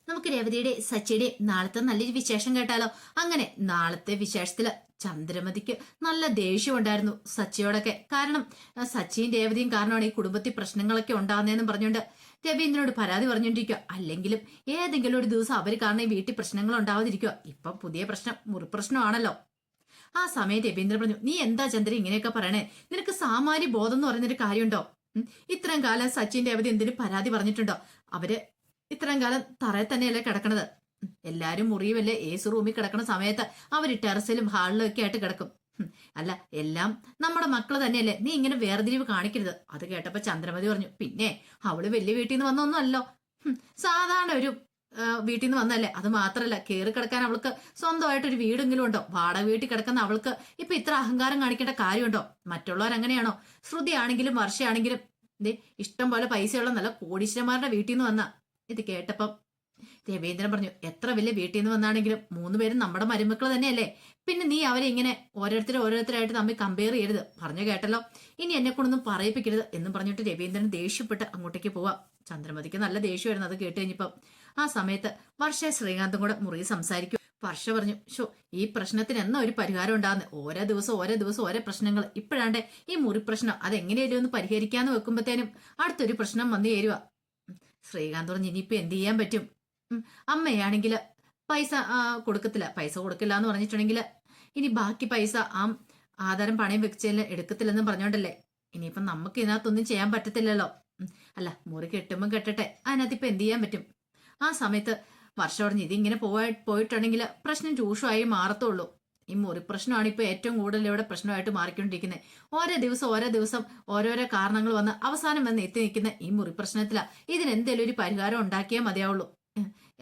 നമുക്ക് രേവതിയുടെ സച്ചിയുടെ നാളത്തെ നല്ലൊരു വിശേഷം കേട്ടാലോ? അങ്ങനെ നാളത്തെ വിശേഷത്തില് ചന്ദ്രമതിക്ക് നല്ല ദേഷ്യം ഉണ്ടായിരുന്നു സച്ചിയോടൊക്കെ. കാരണം സച്ചിയും രേവതിയും കാരണമാണ് ഈ കുടുംബത്തിൽ പ്രശ്നങ്ങളൊക്കെ ഉണ്ടാകുന്നതെന്നും പറഞ്ഞുകൊണ്ട് രവീന്ദ്രനോട് പരാതി പറഞ്ഞുകൊണ്ടിരിക്കുക. അല്ലെങ്കിലും ഏതെങ്കിലും ഒരു ദിവസം അവർ കാരണം ഈ വീട്ടിൽ പ്രശ്നങ്ങൾ ഉണ്ടാവാതിരിക്കുക. ഇപ്പം പുതിയ പ്രശ്നം മുറിപ്രശ്നമാണല്ലോ. ആ സമയം രവീന്ദ്രൻ പറഞ്ഞു, നീ എന്താ ചന്ദ്രൻ ഇങ്ങനെയൊക്കെ പറയണേ? നിനക്ക് സാമാന്യ ബോധം എന്ന് പറയുന്നൊരു കാര്യമുണ്ടോ? ഇത്രയും കാലം സച്ചിൻ രേവതി എന്തിനും പരാതി പറഞ്ഞിട്ടുണ്ടോ? അവര് ഇത്രയും കാലം തറയിൽ തന്നെയല്ലേ കിടക്കണത്. എല്ലാരും മുറിയുമല്ലേ ഏസി റൂമിൽ കിടക്കുന്ന സമയത്ത് അവര് ടെറസിലും ഹാളിലും ഒക്കെ ആയിട്ട് കിടക്കും. അല്ല, എല്ലാം നമ്മുടെ മക്കള് തന്നെയല്ലേ, നീ ഇങ്ങനെ വേർതിരിവ് കാണിക്കരുത്. അത് കേട്ടപ്പോ ചന്ദ്രമതി പറഞ്ഞു, പിന്നെ അവള് വലിയ വീട്ടിൽ നിന്ന് വന്നൊന്നും അല്ലോ, സാധാരണ ഒരു വീട്ടിൽ നിന്ന് വന്നല്ലേ. അത് മാത്രല്ല, കയറി കിടക്കാൻ അവൾക്ക് സ്വന്തമായിട്ടൊരു വീടെങ്കിലും ഉണ്ടോ? വാടക വീട്ടിൽ കിടക്കുന്ന അവൾക്ക് ഇപ്പൊ ഇത്ര അഹങ്കാരം കാണിക്കേണ്ട കാര്യമുണ്ടോ? മറ്റുള്ളവർ അങ്ങനെയാണോ? ശ്രുതി ആണെങ്കിലും വർഷയാണെങ്കിലും ഇഷ്ടം പോലെ പൈസയുള്ള നല്ല കോടീശ്വരന്മാരുടെ വീട്ടിൽ നിന്ന് വന്ന. ഇത് കേട്ടപ്പം രവീന്ദ്രൻ പറഞ്ഞു, എത്ര വലിയ വീട്ടിൽ നിന്ന് വന്നാണെങ്കിലും 3 പേരും നമ്മുടെ മരുമക്കൾ തന്നെയല്ലേ. പിന്നെ നീ അവരെ ഇങ്ങനെ ഓരോരുത്തരായിട്ട് തമ്മിൽ കമ്പയർ ചെയ്യരുത്. പറഞ്ഞു കേട്ടല്ലോ, ഇനി എന്നെ കൊണ്ടൊന്നും പറയിപ്പിക്കരുത് എന്നും പറഞ്ഞിട്ട് രവീന്ദ്രൻ ദേഷ്യപ്പെട്ട് അങ്ങോട്ടേക്ക് പോവാം. ചന്ദ്രമതിക്ക് നല്ല ദേഷ്യമായിരുന്നു അത് കേട്ട് കഴിഞ്ഞപ്പം. ആ സമയത്ത് വർഷ ശ്രീകാന്തും കൂടെ മുറി സംസാരിക്കും. വർഷ പറഞ്ഞു, ഷോ ഈ പ്രശ്നത്തിന് എന്നാ ഒരു പരിഹാരം ഉണ്ടാകുന്നത്? ഓരോ ദിവസം ഓരോ പ്രശ്നങ്ങൾ. ഇപ്പോഴാണ്ട് ഈ മുറി പ്രശ്നം അതെങ്ങനെയാലും ഒന്ന് പരിഹരിക്കാന്ന് വെക്കുമ്പോഴത്തേനും അടുത്തൊരു പ്രശ്നം വന്നു ചേരുക. ശ്രീകാന്ത് പറഞ്ഞു, ഇനിയിപ്പോ എന്ത് ചെയ്യാൻ പറ്റും? അമ്മയാണെങ്കിൽ പൈസ കൊടുക്കത്തില്ല. പൈസ കൊടുക്കില്ല എന്ന് പറഞ്ഞിട്ടുണ്ടെങ്കിൽ ഇനി ബാക്കി പൈസ ആധാരം പണയം വെച്ചതിൽ എടുക്കത്തില്ലെന്ന് പറഞ്ഞോണ്ടല്ലേ. ഇനിയിപ്പം നമുക്ക് ഇതിനകത്തൊന്നും ചെയ്യാൻ പറ്റത്തില്ലല്ലോ. അല്ല, മുറി കെട്ടുമ്പം കെട്ടട്ടെ, അതിനകത്ത് ഇപ്പൊ എന്ത് ചെയ്യാൻ പറ്റും? ആ സമയത്ത് വർഷം പറഞ്ഞു, ഇതിങ്ങനെ പോയിട്ടുണ്ടെങ്കിൽ പ്രശ്നം രൂക്ഷമായി മാറത്തുള്ളൂ. ഈ മുറി പ്രശ്നമാണ് ഇപ്പൊ ഏറ്റവും കൂടുതൽ ഇവിടെ പ്രശ്നമായിട്ട് മാറിക്കൊണ്ടിരിക്കുന്നത്. ഓരോ ദിവസം ഓരോരോ കാരണങ്ങൾ വന്ന് അവസാനം വന്ന് എത്തി നിൽക്കുന്ന ഈ മുറി പ്രശ്നത്തിലാ. ഇതിനെന്തേലും ഒരു പരിഹാരം ഉണ്ടാക്കിയാൽ മതിയാവുള്ളൂ.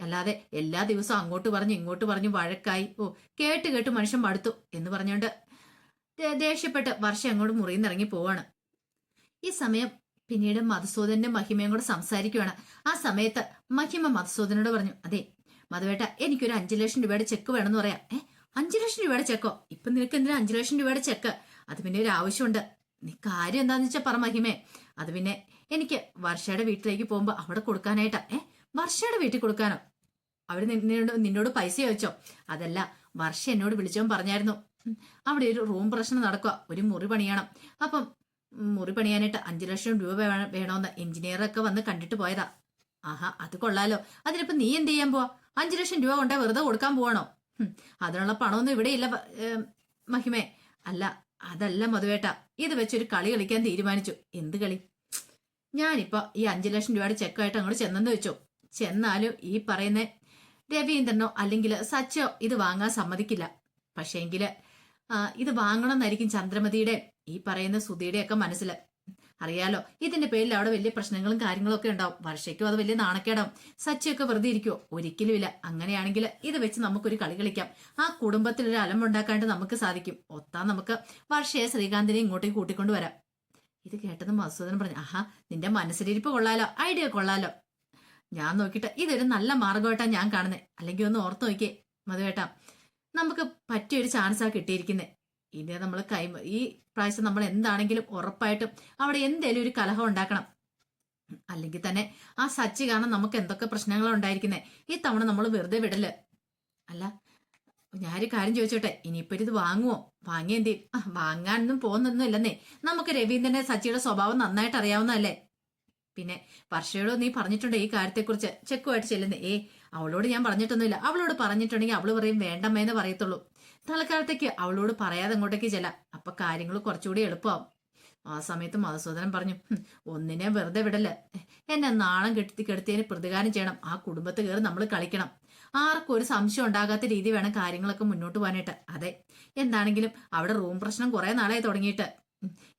അല്ലാതെ എല്ലാ ദിവസവും അങ്ങോട്ട് പറഞ്ഞു ഇങ്ങോട്ട് പറഞ്ഞു വഴക്കായി കേട്ട് മനുഷ്യൻ മടുത്തു എന്ന് പറഞ്ഞുകൊണ്ട് ദേഷ്യപ്പെട്ട് വർഷം അങ്ങോട്ട് മുറിയിൽ നിന്ന് ഇറങ്ങി പോവാണ്. ഈ സമയം പിന്നീട് മധുസൂദന്റെ മഹിമയും കൂടെ സംസാരിക്കുവാണ്. ആ സമയത്ത് മഹിമ മധുസൂദനോട് പറഞ്ഞു, അതെ മധുവേട്ട, എനിക്കൊരു 5 ലക്ഷം രൂപയുടെ ചെക്ക് വേണമെന്ന് പറയാം. 5 ലക്ഷം രൂപയുടെ ചെക്കോ? ഇപ്പൊ നിനക്ക് എന്തിനാ 5 ലക്ഷം രൂപയുടെ ചെക്ക്? അത് പിന്നെ ഒരു ആവശ്യമുണ്ട്. നീ കാര്യം എന്താന്ന് വെച്ചാ പറ മഹിമേ. അത് പിന്നെ എനിക്ക് വർഷയുടെ വീട്ടിലേക്ക് പോകുമ്പോ അവിടെ കൊടുക്കാനായിട്ടാ. വർഷയുടെ വീട്ടിൽ കൊടുക്കാനോ? അവര് നിന്നോട് പൈസ ചോദിച്ചോ? അതല്ല, വർഷ എന്നോട് വിളിച്ചോ പറഞ്ഞായിരുന്നു, അവിടെ ഒരു റൂം പ്രശ്നം നടക്കുക, ഒരു മുറി പണിയണം. അപ്പം മുറി പണിയാനായിട്ട് 5 ലക്ഷം രൂപ വേണമെന്ന് എഞ്ചിനീയറൊക്കെ വന്ന് കണ്ടിട്ട് പോയതാ. ആഹാ, അത് കൊള്ളാലോ. അതിനിപ്പോ നീ എന്ത് ചെയ്യാൻ പോവാ? 5 ലക്ഷം രൂപ കൊണ്ടേ വെറുതെ കൊടുക്കാൻ പോവാണോ? അതിനുള്ള പണമൊന്നും ഇവിടെ ഇല്ല മഹിമേ. അല്ല, അതല്ല മധുവേട്ട, ഇത് വെച്ചൊരു കളി കളിക്കാൻ തീരുമാനിച്ചു. എന്ത് കളി? ഞാനിപ്പോ ഈ 5 ലക്ഷം രൂപയുടെ ചെക്കായിട്ട് അങ്ങോട്ട് ചെന്നെന്ന് വെച്ചോ. ചെന്നാലും ഈ പറയുന്ന രവീന്ദ്രനോ അല്ലെങ്കിൽ സച്ചോ ഇത് വാങ്ങാൻ സമ്മതിക്കില്ല. പക്ഷേങ്കില് ഇത് വാങ്ങണമെന്നായിരിക്കും ചന്ദ്രമതിയുടെ ഈ പറയുന്ന സുധിയുടെ ഒക്കെ മനസ്സിൽ. അറിയാലോ, ഇതിന്റെ പേരിൽ അവിടെ വലിയ പ്രശ്നങ്ങളും കാര്യങ്ങളും ഒക്കെ ഉണ്ടാവും. വർഷയ്ക്കും അത് വലിയ നാണക്കേടാവും. സച്ചിയൊക്കെ വെറുതെ ഇരിക്കുവോ? ഒരിക്കലും ഇല്ല. അങ്ങനെയാണെങ്കിൽ ഇത് വെച്ച് നമുക്കൊരു കളി കളിക്കാം. ആ കുടുംബത്തിൽ ഒരു അലമ്പുണ്ടാക്കാണ്ട് നമുക്ക് സാധിക്കും. ഒത്താൻ നമുക്ക് വർഷയെ ശ്രീകാന്തിനെ ഇങ്ങോട്ടേക്ക് കൂട്ടിക്കൊണ്ട് വരാം. ഇത് കേട്ടത് മധുസൂദനൻ പറഞ്ഞു, ആഹാ, നിന്റെ മനസ്സിലിരിപ്പ് കൊള്ളാലോ, ഐഡിയ കൊള്ളാലോ. ഞാൻ നോക്കിയിട്ട് ഇതൊരു നല്ല മാർഗമായിട്ടാ ഞാൻ കാണുന്നത്. അല്ലെങ്കിൽ ഒന്ന് ഓർത്ത് നോക്കിയേ മധുവേട്ടാ, നമുക്ക് പറ്റിയൊരു ചാൻസാ കിട്ടിയിരിക്കുന്നത്. ഇനി നമ്മൾ ഈ പ്രാവശ്യം നമ്മൾ എന്താണെങ്കിലും ഉറപ്പായിട്ടും അവിടെ എന്തേലും ഒരു കലഹം ഉണ്ടാക്കണം. അല്ലെങ്കിൽ തന്നെ ആ സച്ചി കാരണം നമുക്ക് എന്തൊക്കെ പ്രശ്നങ്ങളാണ് ഉണ്ടായിരിക്കുന്നത്. ഈ തവണ നമ്മൾ വെറുതെ വിടല്. അല്ല, ഞാനൊരു കാര്യം ചോദിച്ചോട്ടെ, ഇനിയിപ്പോ ഇത് വാങ്ങുവോ? വാങ്ങിയ എന്ത് ചെയ്യും? വാങ്ങാനൊന്നും പോകുന്നൊന്നും ഇല്ലെന്നേ. നമുക്ക് രവീന്ദ്രന്റെ സച്ചിയുടെ സ്വഭാവം നന്നായിട്ട് അറിയാവുന്നതല്ലേ. പിന്നെ വർഷയോട് നീ പറഞ്ഞിട്ടുണ്ട് ഈ കാര്യത്തെക്കുറിച്ച് ചെക്കുമായിട്ട് ചെല്ലുന്നേ? അവളോട് ഞാൻ പറഞ്ഞിട്ടൊന്നുമില്ല. അവളോട് പറഞ്ഞിട്ടുണ്ടെങ്കിൽ അവള് പറയും വേണ്ടമ്മേന്ന് പറയത്തുള്ളൂ. തൽക്കാലത്തേക്ക് അവളോട് പറയാതെ അങ്ങോട്ടേക്ക് ചെല്ലാം. അപ്പൊ കാര്യങ്ങൾ കുറച്ചുകൂടി എളുപ്പമാവും. ആ സമയത്ത് മധുസൂദനൻ പറഞ്ഞു, ഒന്നിനെ വെറുതെ വിടല്. എന്നെ നാണം കെടുത്തിയതിന് പ്രതികാരം ചെയ്യണം. ആ കുടുംബത്ത് കയറി നമ്മൾ കളിക്കണം. ആർക്കും ഒരു സംശയം ഉണ്ടാകാത്ത രീതി വേണം കാര്യങ്ങളൊക്കെ മുന്നോട്ട് പോകാനായിട്ട്. അതെ, എന്താണെങ്കിലും അവിടെ റൂം പ്രശ്നം കുറെ നാളായി തുടങ്ങിയിട്ട്.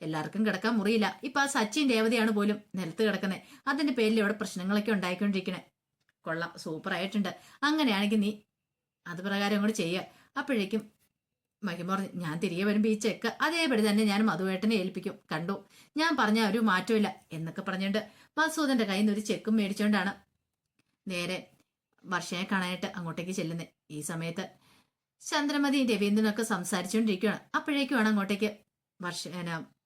എല്ലാവർക്കും കിടക്കാൻ മുറിയില്ല. ഇപ്പൊ ആ സച്ചിൻ രേവതിയാണ് പോലും നിലത്ത് കിടക്കുന്നത്. അതിന്റെ പേരിൽ ഇവിടെ പ്രശ്നങ്ങളൊക്കെ ഉണ്ടായിക്കൊണ്ടിരിക്കണേ. കൊള്ളാം, സൂപ്പർ ആയിട്ടുണ്ട്. അങ്ങനെയാണെങ്കിൽ നീ അത് പ്രകാരം കൂടി ചെയ്യുക. അപ്പോഴേക്കും മഹിമ പറഞ്ഞു, ഞാൻ തിരികെ വരുമ്പോ ഈ ചെക്ക് അതേപടി തന്നെ ഞാൻ മധുവേട്ടനെ ഏൽപ്പിക്കും. കണ്ടു, ഞാൻ പറഞ്ഞ ഒരു മാറ്റമില്ല എന്നൊക്കെ പറഞ്ഞുകൊണ്ട് മധുസൂദന്റെ കയ്യിൽ നിന്ന് ഒരു ചെക്കും മേടിച്ചോണ്ടാണ് നേരെ വർഷയെ കാണാനായിട്ട് അങ്ങോട്ടേക്ക് ചെല്ലുന്നത്. ഈ സമയത്ത് ചന്ദ്രമതിയും രവീന്ദ്രനൊക്കെ സംസാരിച്ചുകൊണ്ടിരിക്കുകയാണ്. അപ്പോഴേക്കുമാണ് അങ്ങോട്ടേക്ക്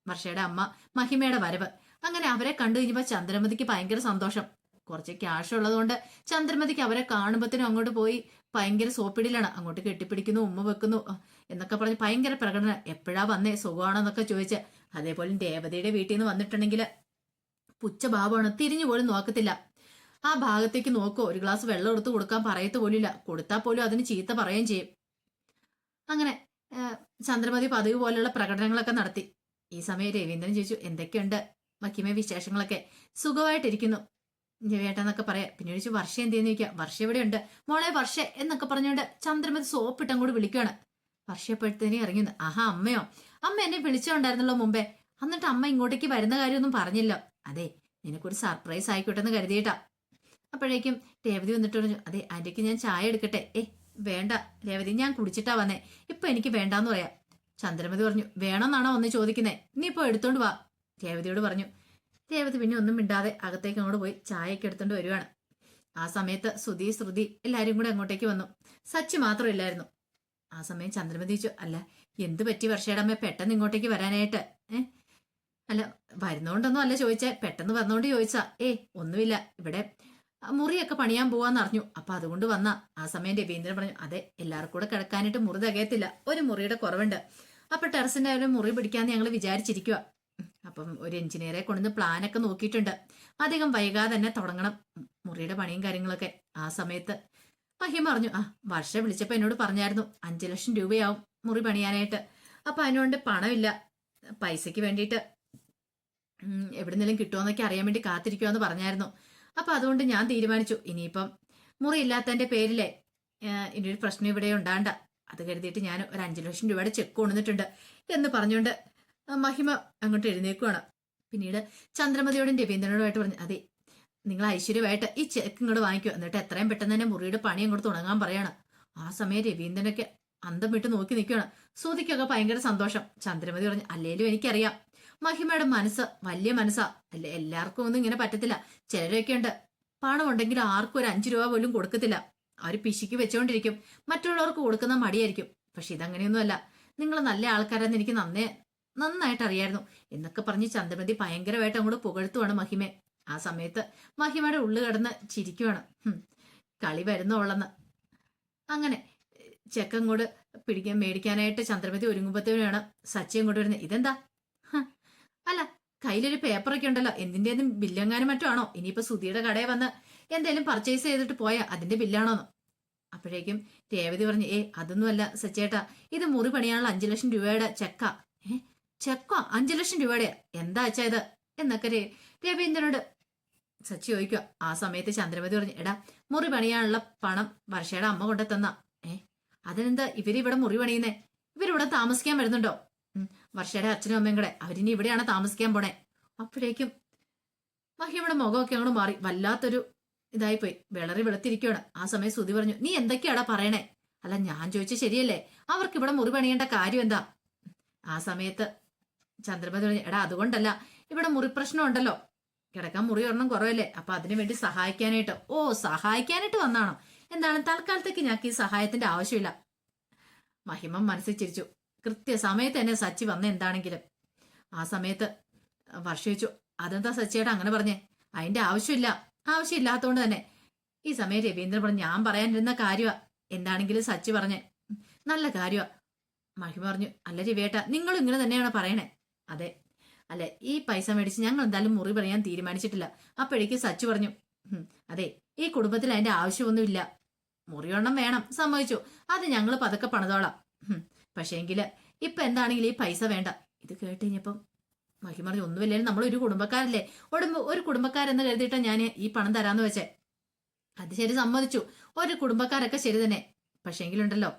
വർഷയുടെ അമ്മ മഹിമയുടെ വരവ്. അങ്ങനെ അവരെ കണ്ടു കഴിഞ്ഞപ്പോ ചന്ദ്രമതിക്ക് ഭയങ്കര സന്തോഷം. കുറച്ച് ക്യാഷ് ഉള്ളതുകൊണ്ട് ചന്ദ്രമതിക്ക് അവരെ കാണുമ്പത്തിനും അങ്ങോട്ട് പോയി ഭയങ്കര സോപ്പിടിലാണ്. അങ്ങോട്ട് കെട്ടിപ്പിടിക്കുന്നു, ഉമ്മ വെക്കുന്നു എന്നൊക്കെ പറഞ്ഞ് ഭയങ്കര പ്രകടന. എപ്പോഴാ വന്നേ, സുഖമാണെന്നൊക്കെ ചോദിച്ച്. അതേപോലെ രേവതിയുടെ വീട്ടിൽ നിന്ന് വന്നിട്ടുണ്ടെങ്കിൽ പുച്ഛഭാവമാണ്, തിരിഞ്ഞു പോലും നോക്കത്തില്ല. ആ ഭാഗത്തേക്ക് നോക്കോ, ഒരു ഗ്ലാസ് വെള്ളം എടുത്ത് കൊടുക്കാൻ പറയത്ത് പോലില്ല. കൊടുത്താൽ പോലും അതിന് ചീത്ത പറയുകയും ചെയ്യും. അങ്ങനെ ചന്ദ്രമതി പതിവ് പോലെയുള്ള പ്രകടനങ്ങളൊക്കെ നടത്തി. ഈ സമയം രവീന്ദ്രൻ ചോദിച്ചു, എന്തൊക്കെയുണ്ട് മഹിമ വിശേഷങ്ങളൊക്കെ? സുഖമായിട്ടിരിക്കുന്നു രവിയേട്ടന്നൊക്കെ പറയാം. പിന്നെ ചോദിച്ചു, വർഷ എന്തെന്ന് ചോദിക്കാം. വർഷ ഇവിടെ ഉണ്ട് മോളെ, വർഷ എന്നൊക്കെ പറഞ്ഞുകൊണ്ട് ചന്ദ്രമതി സോപ്പിട്ട് അങ്ങോട്ട് വിളിക്കുകയാണ്. വർഷ എപ്പോഴത്തേനും ഇറങ്ങിയെന്ന്. ആഹാ, അമ്മയോ? അമ്മ എന്നെ വിളിച്ചോണ്ടായിരുന്നല്ലോ മുമ്പേ, എന്നിട്ട് അമ്മ ഇങ്ങോട്ടേക്ക് വരുന്ന കാര്യമൊന്നും പറഞ്ഞില്ല. അതെ, നിനക്കൊരു സർപ്രൈസ് ആയിക്കോട്ടെ എന്ന് കരുതിയിട്ടാ. അപ്പോഴേക്കും രേവതി വന്നിട്ട് പറഞ്ഞു, അതെ ആന്റിക്ക് ഞാൻ ചായ എടുക്കട്ടെ? വേണ്ട രേവതി, ഞാൻ കുടിച്ചിട്ടാ വന്നേ, ഇപ്പൊ എനിക്ക് വേണ്ടാന്ന് പറയാം. ചന്ദ്രമതി പറഞ്ഞു, വേണമെന്നാണോ ഒന്ന് ചോദിക്കുന്നേ? നീ ഇപ്പൊ എടുത്തോണ്ട് വാ, രേവതിയോട് പറഞ്ഞു. രേവതി പിന്നെ ഒന്നും മിണ്ടാതെ അകത്തേക്ക് അങ്ങോട്ട് പോയി ചായയൊക്കെ എടുത്തോണ്ട് വരുവാണ്. ആ സമയത്ത് സുധി, ശ്രുതി എല്ലാരും കൂടെ അങ്ങോട്ടേക്ക് വന്നു. സച്ചി മാത്രം ഇല്ലായിരുന്നു. ആ സമയം ചന്ദ്രമതി ചോദിച്ചു, അല്ല എന്ത് പറ്റി വർഷയുടെ അമ്മ പെട്ടെന്ന് ഇങ്ങോട്ടേക്ക് വരാനായിട്ട്? അല്ല വരുന്നോണ്ടൊന്നും അല്ല ചോദിച്ചേ, പെട്ടെന്ന് വന്നോണ്ട് ചോദിച്ചാ. ഒന്നുമില്ല, ഇവിടെ മുറിയൊക്കെ പണിയാൻ പോവാന്ന് അറിഞ്ഞു, അപ്പൊ അതുകൊണ്ട് വന്ന. ആ സമയം രവീന്ദ്രൻ പറഞ്ഞു, അതെ എല്ലാവർക്കും കൂടെ കിടക്കാനായിട്ട് മുറി തികയത്തില്ല, ഒരു മുറിയുടെ കുറവുണ്ട്. അപ്പൊ ടെറസിന്റെ ഒരു മുറി പിടിക്കാന്ന് ഞങ്ങൾ വിചാരിച്ചിരിക്കുക. അപ്പം ഒരു എഞ്ചിനീയറെ കൊണ്ടുവന്ന് പ്ലാനൊക്കെ നോക്കിയിട്ടുണ്ട്. അധികം വൈകാതെ തന്നെ തുടങ്ങണം മുറിയുടെ പണിയും കാര്യങ്ങളൊക്കെ. ആ സമയത്ത് മഹിമ പറഞ്ഞു, വർഷ വിളിച്ചപ്പോ എന്നോട് പറഞ്ഞായിരുന്നു 5 ലക്ഷം രൂപയാവും മുറി പണിയാനായിട്ട്. അപ്പൊ അതിനുകൊണ്ട് പണമില്ല, പൈസക്ക് വേണ്ടിയിട്ട് എവിടുന്നെങ്കിലും കിട്ടുമോന്നൊക്കെ അറിയാൻ വേണ്ടി കാത്തിരിക്കുമെന്ന് പറഞ്ഞായിരുന്നു. അപ്പൊ അതുകൊണ്ട് ഞാൻ തീരുമാനിച്ചു, ഇനിയിപ്പം മുറി ഇല്ലാത്തതിന്റെ പേരിലെ ഇനിയൊരു പ്രശ്നം ഇവിടെ ഉണ്ടാണ്ട, അത് കരുതിയിട്ട് ഞാൻ ഒരു 5 ലക്ഷം രൂപയുടെ ചെക്ക് കൊണ്ടുവന്നിട്ടുണ്ട് എന്ന് പറഞ്ഞുകൊണ്ട് മഹിമ അങ്ങോട്ട് എഴുന്നേക്കുവാണ്. പിന്നീട് ചന്ദ്രമതിയോടും രവീന്ദ്രനോടുമായിട്ട് പറഞ്ഞു, അതെ നിങ്ങൾ ഐശ്വര്യമായിട്ട് ഈ ചെക്ക് ഇങ്ങോട്ട് വാങ്ങിക്കുക, എന്നിട്ട് എത്രയും പെട്ടെന്ന് തന്നെ മുറിയുടെ പണി അങ്ങോട്ട് തുടങ്ങാൻ പറയാണ്. ആ സമയം രവീന്ദ്രനൊക്കെ അന്തം വിട്ട് നോക്കി നിൽക്കുകയാണ്. ശ്രുതിക്കൊക്കെ ഭയങ്കര സന്തോഷം. ചന്ദ്രമതി പറഞ്ഞു, അല്ലേലും എനിക്കറിയാം മഹിമയുടെ മനസ്സ് വലിയ മനസ്സാ, അല്ലെ എല്ലാവർക്കും ഒന്നും ഇങ്ങനെ പറ്റത്തില്ല. ചിലരൊക്കെ ഉണ്ട് പണം ഉണ്ടെങ്കിൽ ആർക്കും ഒരു 5 രൂപ പോലും കൊടുക്കത്തില്ല, അവര് പിശിക്ക് വെച്ചോണ്ടിരിക്കും, മറ്റുള്ളവർക്ക് കൊടുക്കുന്ന മടിയായിരിക്കും. പക്ഷെ ഇതങ്ങനെയൊന്നുമല്ല, നിങ്ങൾ നല്ല ആൾക്കാരെന്ന് എനിക്ക് നന്നായിട്ട് അറിയായിരുന്നു എന്നൊക്കെ പറഞ്ഞ് ചന്ദ്രമതി ഭയങ്കരമായിട്ട് അങ്ങോട്ട് പുകഴ്ത്തുവാണ് മഹിമെ. ആ സമയത്ത് മഹിമയുടെ ഉള്ളു കിടന്ന് ചിരിക്കുവാണ്, കളി വരുന്നോളെന്ന്. അങ്ങനെ ചെക്കങ്ങോട് മേടിക്കാനായിട്ട് ചന്ദ്രമതി ഒരുങ്ങുമ്പോഴത്തേനാണ് സച്ചി അങ്ങോട്ട് വരുന്നത്. ഇതെന്താ? അല്ല കയ്യിലൊരു പേപ്പറൊക്കെ ഉണ്ടല്ലോ, എന്തിന്റെയും ബില്ലെങ്ങാനും മറ്റോ ആണോ? ഇനിയിപ്പോ സുധിയുടെ കടയിൽ വന്ന് എന്തേലും പർച്ചേസ് ചെയ്തിട്ട് പോയാ അതിന്റെ ബില്ലാണോന്ന്. അപ്പോഴേക്കും രേവതി പറഞ്ഞു, അതൊന്നുമല്ല സച്ചേട്ടാ, ഇത് മുറി പണിയാനുള്ള 5 ലക്ഷം രൂപയുടെ ചെക്കാ. ചെക്കോ? 5 ലക്ഷം രൂപയുടെ? എന്താ അച്ഛാ ഇത് എന്നൊക്കെ രവീന്ദ്രനോട് സച്ചി ചോദിക്കുക. ആ സമയത്ത് ചന്ദ്രമതി പറഞ്ഞു, എടാ മുറി പണിയാനുള്ള പണം വർഷയുടെ അമ്മ കൊണ്ടു തന്ന. അതിനെന്താ ഇവരിവിടെ മുറി പണിയുന്നേ? ഇവരിവിടെ താമസിക്കാൻ വരുന്നുണ്ടോ? വർഷയുടെ അച്ഛനും അമ്മയും കൂടെ അവരിനി ഇവിടെയാണ് താമസിക്കാൻ പോണേ. അപ്പോഴേക്കും മഹിമയുടെ മുഖമൊക്കെ അങ്ങോട്ട് മാറി വല്ലാത്തൊരു ഇതായിപ്പോയി, വിളറി വെളുത്തിരിക്കുകയാണ്. ആ സമയം ശ്രുതി പറഞ്ഞു, നീ എന്തൊക്കെയാടാ പറയണേ? അല്ല ഞാൻ ചോദിച്ചത് ശരിയല്ലേ, അവർക്ക് ഇവിടെ മുറി പണിയേണ്ട കാര്യം എന്താ? ആ സമയത്ത് ചന്ദ്രമതി പറഞ്ഞു, എടാ അതുകൊണ്ടല്ല, ഇവിടെ മുറി പ്രശ്നം ഉണ്ടല്ലോ, കിടക്കാൻ മുറി ഒരെണ്ണം കുറവല്ലേ, അപ്പൊ അതിനു വേണ്ടി സഹായിക്കാനായിട്ട്. സഹായിക്കാനായിട്ട് വന്നാണോ? എന്താണ് തൽക്കാലത്തേക്ക് ഞങ്ങൾക്ക് ഈ സഹായത്തിന്റെ ആവശ്യമില്ല. മഹിമ മനസ്സിൽ ചിരിച്ചു. കൃത്യസമയത്ത് തന്നെ സച്ചി വന്ന എന്താണെങ്കിലും. ആ സമയത്ത് വർഷ ചോദിച്ചു, അതെന്താ സച്ചിയേട്ടാ അങ്ങനെ പറഞ്ഞേ? അതിന്റെ ആവശ്യമില്ലാത്തതുകൊണ്ട് തന്നെ. ഈ സമയം രവീന്ദ്രൻ പറഞ്ഞു, ഞാൻ പറയാനിരുന്ന കാര്യമാ, എന്താണെങ്കിലും സച്ചി പറഞ്ഞേ നല്ല കാര്യമാ. മഹിമ പറഞ്ഞു, അല്ല രവിയേട്ടാ നിങ്ങളും ഇങ്ങനെ തന്നെയാണ് പറയണേ? അതെ, അല്ലെ ഈ പൈസ മേടിച്ച് ഞങ്ങൾ എന്തായാലും മുറി പറയാൻ തീരുമാനിച്ചിട്ടില്ല. അപ്പോഴേക്ക് സച്ചു പറഞ്ഞു, അതെ ഈ കുടുംബത്തിൽ അതിന്റെ ആവശ്യമൊന്നുമില്ല, മുറിയൊണ്ണം വേണം, സമ്മതിച്ചു, അത് ഞങ്ങൾ പതുക്കെ പണിതോളാം. പക്ഷേങ്കില് ഇപ്പൊ എന്താണെങ്കിലും ഈ പൈസ വേണ്ട. ഇത് കേട്ട് കഴിഞ്ഞപ്പം മഹിമ പറഞ്ഞു, ഒന്നുമില്ലാലും നമ്മളൊരു കുടുംബക്കാരല്ലേ, ഒരു കുടുംബക്കാരെന്ന് കരുതിയിട്ടാ ഞാൻ ഈ പണം തരാന്ന് വെച്ചേ. അത് ശരി, സമ്മതിച്ചു, ഒരു കുടുംബക്കാരൊക്കെ ശരി തന്നെ. പക്ഷേങ്കിലുണ്ടല്ലോ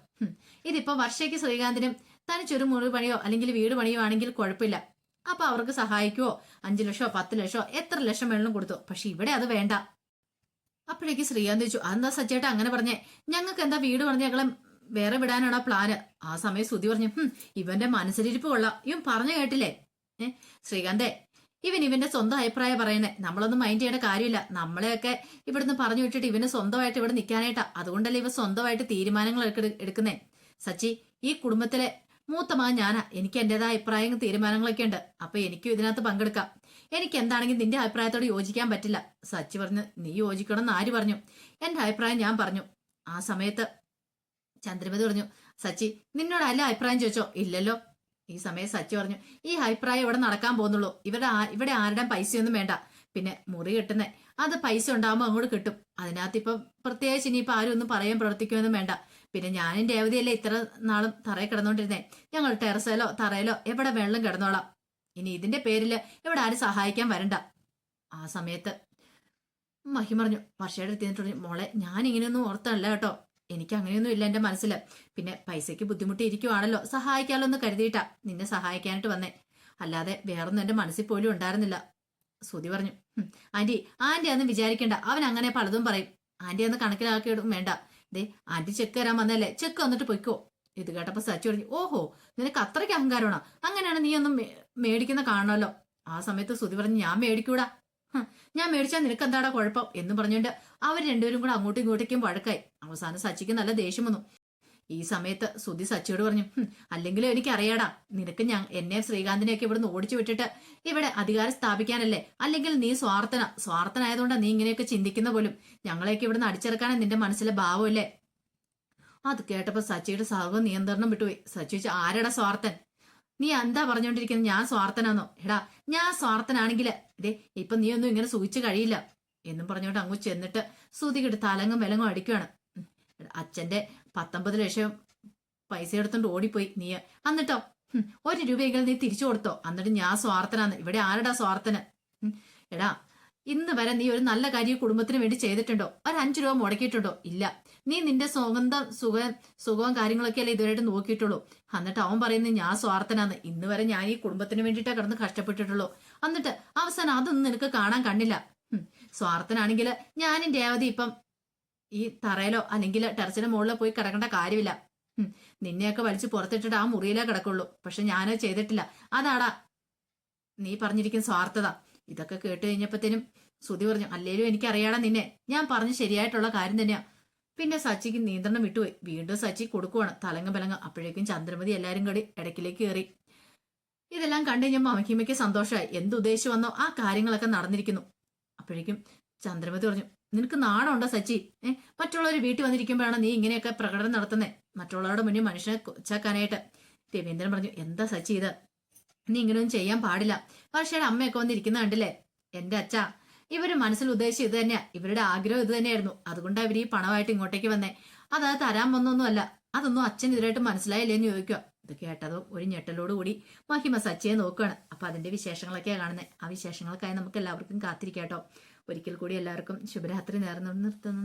ഇതിപ്പോ വർഷയ്ക്ക് ശ്രീകാന്തിനും തനിച്ചൊരു മുറി പണിയോ അല്ലെങ്കിൽ വീട് പണിയോ ആണെങ്കിൽ കുഴപ്പമില്ല, അപ്പൊ അവർക്ക് സഹായിക്കുവോ 5 ലക്ഷമോ 10 ലക്ഷമോ എത്ര ലക്ഷം വേണമെങ്കിലും കൊടുത്തു. പക്ഷെ ഇവിടെ അത് വേണ്ട. അപ്പോഴേക്ക് ശ്രീകാന്ത് ചോദിച്ചു, അതെന്താ സച്ചേട്ടാ അങ്ങനെ പറഞ്ഞേ? ഞങ്ങൾക്ക് എന്താ വീട് പറഞ്ഞ ഞങ്ങളെ വേറെ വിടാനാണോ പ്ലാന്? ആ സമയം ശ്രുതി പറഞ്ഞു, ഇവന്റെ മനസ്സിലിരിപ്പ് കൊള്ളാം, ഇവൻ പറഞ്ഞു കേട്ടില്ലേ? ശ്രീകാന്തേ, ഇവന്റെ സ്വന്തം അഭിപ്രായം പറയണേ, നമ്മളൊന്നും മൈൻഡ് ചെയ്യേണ്ട കാര്യമില്ല. നമ്മളെയൊക്കെ ഇവിടുന്ന് പറഞ്ഞു വിട്ടിട്ട് ഇവന് സ്വന്തമായിട്ട് ഇവിടെ നിൽക്കാനായിട്ടാ, അതുകൊണ്ടല്ലേ ഇവ സ്വന്തമായിട്ട് തീരുമാനങ്ങൾ എടുക്കുന്നേ. സച്ചി, ഈ കുടുംബത്തിലെ മൂത്ത മകൻ ഞാനാ, എനിക്ക് എന്റേതായ അഭിപ്രായങ്ങളും തീരുമാനങ്ങളൊക്കെ ഉണ്ട്, അപ്പൊ എനിക്കും ഇതിനകത്ത് പങ്കെടുക്കാം. എനിക്ക് എന്താണെങ്കിലും നിന്റെ അഭിപ്രായത്തോട് യോജിക്കാൻ പറ്റില്ല. സച്ചി പറഞ്ഞു. നീ യോജിക്കണം എന്ന് ആര് പറഞ്ഞു? എന്റെ അഭിപ്രായം ഞാൻ പറഞ്ഞു. ആ സമയത്ത് ചന്ദ്രമതി പറഞ്ഞു, സച്ചി നിന്നോട് അല്ല അഭിപ്രായം ചോദിച്ചോ? ഇല്ലല്ലോ. ഈ സമയത്ത് സച്ചി പറഞ്ഞു, ഈ അഭിപ്രായം ഇവിടെ നടക്കാൻ പോകുന്നുള്ളൂ. ഇവിടെ ആരുടെ പൈസയൊന്നും വേണ്ട. പിന്നെ മുറി കെട്ടുന്നേ അത് പൈസ ഉണ്ടാകുമ്പോൾ അങ്ങോട്ട് കിട്ടും. അതിനകത്ത് ഇപ്പം പ്രത്യേകിച്ച് ഇനിയിപ്പോൾ ആരും ഒന്നും പറയാൻ പ്രവർത്തിക്കുമെന്നും വേണ്ട. പിന്നെ ഞാനും രേവതിയല്ലേ ഇത്ര നാളും തറയിൽ കിടന്നോണ്ടിരുന്നേ. ഞങ്ങൾ ടെറസിലോ തറയിലോ എവിടെ വെള്ളം കിടന്നോളാം. ഇനി ഇതിന്റെ പേരിൽ ഇവിടെ ആരും സഹായിക്കാൻ വരണ്ട. ആ സമയത്ത് മഹിം പറഞ്ഞു, വർഷയുടെ അടുത്ത് മോളെ ഞാൻ ഇങ്ങനെയൊന്നും ഓർത്തല്ല കേട്ടോ. എനിക്ക് അങ്ങനെയൊന്നും ഇല്ല എന്റെ മനസ്സിൽ. പിന്നെ പൈസയ്ക്ക് ബുദ്ധിമുട്ടി ഇരിക്കുവാണല്ലോ, സഹായിക്കാലോ എന്ന് കരുതിയിട്ടാ നിന്നെ സഹായിക്കാനായിട്ട് വന്നേ. അല്ലാതെ വേറൊന്നും എന്റെ മനസ്സിൽ പോലും ഉണ്ടായിരുന്നില്ല. ശ്രുതി പറഞ്ഞു, ആന്റി അന്ന് വിചാരിക്കണ്ട. അവൻ അങ്ങനെ പലതും പറയും. ആന്റി അന്ന് കണക്കിലാക്കിയിടും വേണ്ട. ദേ ആന്റി ചെക്ക് തരാൻ വന്നല്ലേ, ചെക്ക് വന്നിട്ട് പൊയ്ക്കോ. ഇത് കേട്ടപ്പോ സച്ചി പറഞ്ഞു, ഓഹോ നിനക്ക് അത്രയ്ക്ക് അഹങ്കാരമാണോ? അങ്ങനെയാണ് നീ ഒന്നും മേടിക്കുന്ന കാണണമല്ലോ. ആ സമയത്ത് ശ്രുതി പറഞ്ഞു, ഞാൻ മേടിക്കൂടാ. ഞാൻ മേടിച്ചാൽ നിനക്ക് എന്താടാ കുഴപ്പം എന്ന് പറഞ്ഞുകൊണ്ട് അവർ രണ്ടുപേരും കൂടെ അങ്ങോട്ടും ഇങ്ങോട്ടേക്കും വഴക്കായി. അവസാനം സച്ചിക്ക് നല്ല ദേഷ്യം വന്നു. ഈ സമയത്ത് ശ്രുതി സച്ചിയോട് പറഞ്ഞു, അല്ലെങ്കിലും എനിക്ക് അറിയാടാ, നിനക്ക് എന്നെ ശ്രീകാന്തിനെയൊക്കെ ഇവിടുന്ന് ഓടിച്ചു വിട്ടിട്ട് ഇവിടെ അധികാരം സ്ഥാപിക്കാനല്ലേ. അല്ലെങ്കിൽ നീ സ്വാർത്ഥനായതുകൊണ്ടാ നീ ഇങ്ങനെയൊക്കെ ചിന്തിക്കുന്ന പോലും. ഞങ്ങളെയൊക്കെ ഇവിടുന്ന് അടിച്ചിറക്കാനാണ് നിന്റെ മനസ്സിലെ ഭാവമല്ലേ. അത് കേട്ടപ്പോ സച്ചിയുടെ സാഹവും നിയന്ത്രണം വിട്ടുപോയി. സച്ചി വെച്ച്, ആരടാ സ്വാർത്ഥൻ? നീ എന്താ പറഞ്ഞോണ്ടിരിക്കുന്നത്? ഞാൻ സ്വാർത്ഥനാന്നോ? എടാ ഞാൻ സ്വാർത്ഥനാണെങ്കിൽ ഇതേ ഇപ്പൊ നീ ഒന്നും ഇങ്ങനെ സൂചിച്ചു കഴിയില്ല എന്നും പറഞ്ഞോണ്ട് അങ്ങ് ചെന്നിട്ട് ശ്രുതികിട്ട് തലങ്ങും വിലങ്ങും അടിക്കുകയാണ്. അച്ഛന്റെ 19 ലക്ഷം പൈസ എടുത്തോണ്ട് ഓടിപ്പോയി നീ. എന്നിട്ടോ 1 രൂപയെങ്കിലും നീ തിരിച്ചു കൊടുത്തോ? എന്നിട്ട് ഞാൻ സ്വാർത്ഥനാന്ന്. ഇവിടെ ആരടാ സ്വാർത്ഥന്? എടാ ഇന്ന് വരെ നീ ഒരു നല്ല കാര്യം കുടുംബത്തിന് വേണ്ടി ചെയ്തിട്ടുണ്ടോ? ഒരു 5 രൂപ മുടക്കിയിട്ടുണ്ടോ? ഇല്ല. നീ നിന്റെ സ്വന്തം സുഖവും കാര്യങ്ങളൊക്കെ അല്ലേ ഇതുവരെയായിട്ട് നോക്കിയിട്ടുള്ളൂ. എന്നിട്ട് അവൻ പറയുന്നത് ഞാൻ സ്വാർത്ഥനാന്ന്. ഇന്ന് വരെ ഞാൻ ഈ കുടുംബത്തിന് വേണ്ടിയിട്ടാ കിടന്ന് കഷ്ടപ്പെട്ടിട്ടുള്ളൂ. എന്നിട്ട് അവസാനം അതൊന്നും നിനക്ക് കാണാൻ കണ്ടില്ല. സ്വാർത്ഥനാണെങ്കിൽ ഞാനും രേവതി ഇപ്പം ഈ തറയിലോ അല്ലെങ്കിൽ ടെറസിന്റെ മുകളിലോ പോയി കിടക്കേണ്ട കാര്യമില്ല. നിന്നെയൊക്കെ വലിച്ചു പുറത്തിട്ടിട്ട് ആ മുറിയിലേ കിടക്കുള്ളൂ. പക്ഷെ ഞാനോ ചെയ്തിട്ടില്ല. അതാടാ നീ പറഞ്ഞിരിക്കുന്ന സ്വാർത്ഥത. ഇതൊക്കെ കേട്ട് കഴിഞ്ഞപ്പോഴത്തേനും ശ്രുതി പറഞ്ഞു, അല്ലേലും എനിക്കറിയാടാ നിന്നെ. ഞാൻ പറഞ്ഞ് ശരിയായിട്ടുള്ള കാര്യം തന്നെയാ. പിന്നെ സച്ചിക്ക് നിയന്ത്രണം വിട്ടുപോയി. വീണ്ടും സച്ചി കൊടുക്കുവാണ് തലങ്ങ ബലങ്ങ. അപ്പോഴേക്കും ചന്ദ്രമതി എല്ലാരും കൂടി ഇടയ്ക്കിലേക്ക് കയറി. ഇതെല്ലാം കണ്ടു കഴിഞ്ഞപ്പോൾ മഹിമയ്ക്ക് സന്തോഷമായി. എന്തുദ്ദേശിച്ചു വന്നോ ആ കാര്യങ്ങളൊക്കെ നടന്നിരിക്കുന്നു. അപ്പോഴേക്കും ചന്ദ്രമതി പറഞ്ഞു, നിനക്ക് നാണമുണ്ടോ സച്ചി? മറ്റുള്ളവർ വീട്ടിൽ വന്നിരിക്കുമ്പോഴാണ് നീ ഇങ്ങനെയൊക്കെ പ്രകടനം നടത്തുന്നേ, മറ്റുള്ളവരുടെ മുന്നിൽ മനുഷ്യനെ കൊച്ചാക്കാനായിട്ട്. രവീന്ദ്രൻ പറഞ്ഞു, എന്താ സച്ചി ഇത്? നീ ഇങ്ങനെയൊന്നും ചെയ്യാൻ പാടില്ല. വർഷയുടെ അമ്മയൊക്കെ വന്നിരിക്കുന്ന കണ്ടില്ലേ? എന്റെ അച്ഛാ, ഇവര് മനസ്സിൽ ഉദ്ദേശിച്ച് ഇത് തന്നെയാ. ഇവരുടെ ആഗ്രഹം ഇത് തന്നെയായിരുന്നു. അതുകൊണ്ടാണ് ഇവർ ഈ പണമായിട്ട് ഇങ്ങോട്ടേക്ക് വന്നേ. അത് തരാൻ വന്നൊന്നുമല്ല. അതൊന്നും അച്ഛൻ ഇതിലായിട്ട് മനസ്സിലായില്ലേന്ന് ചോദിക്കുക. ഇത് കേട്ടതോ ഒരു ഞെട്ടലോടുകൂടി മഹിമ സച്ചിയെ നോക്കുകയാണ്. അപ്പൊ അതിന്റെ വിശേഷങ്ങളൊക്കെയാണ് കാണുന്നത്. ആ വിശേഷങ്ങൾക്കായി നമുക്ക് എല്ലാവർക്കും കാത്തിരിക്കാട്ടോ. ഒരിക്കൽ കൂടി എല്ലാവർക്കും ശുഭരാത്രി നേർന്നു നിർത്തുന്നു.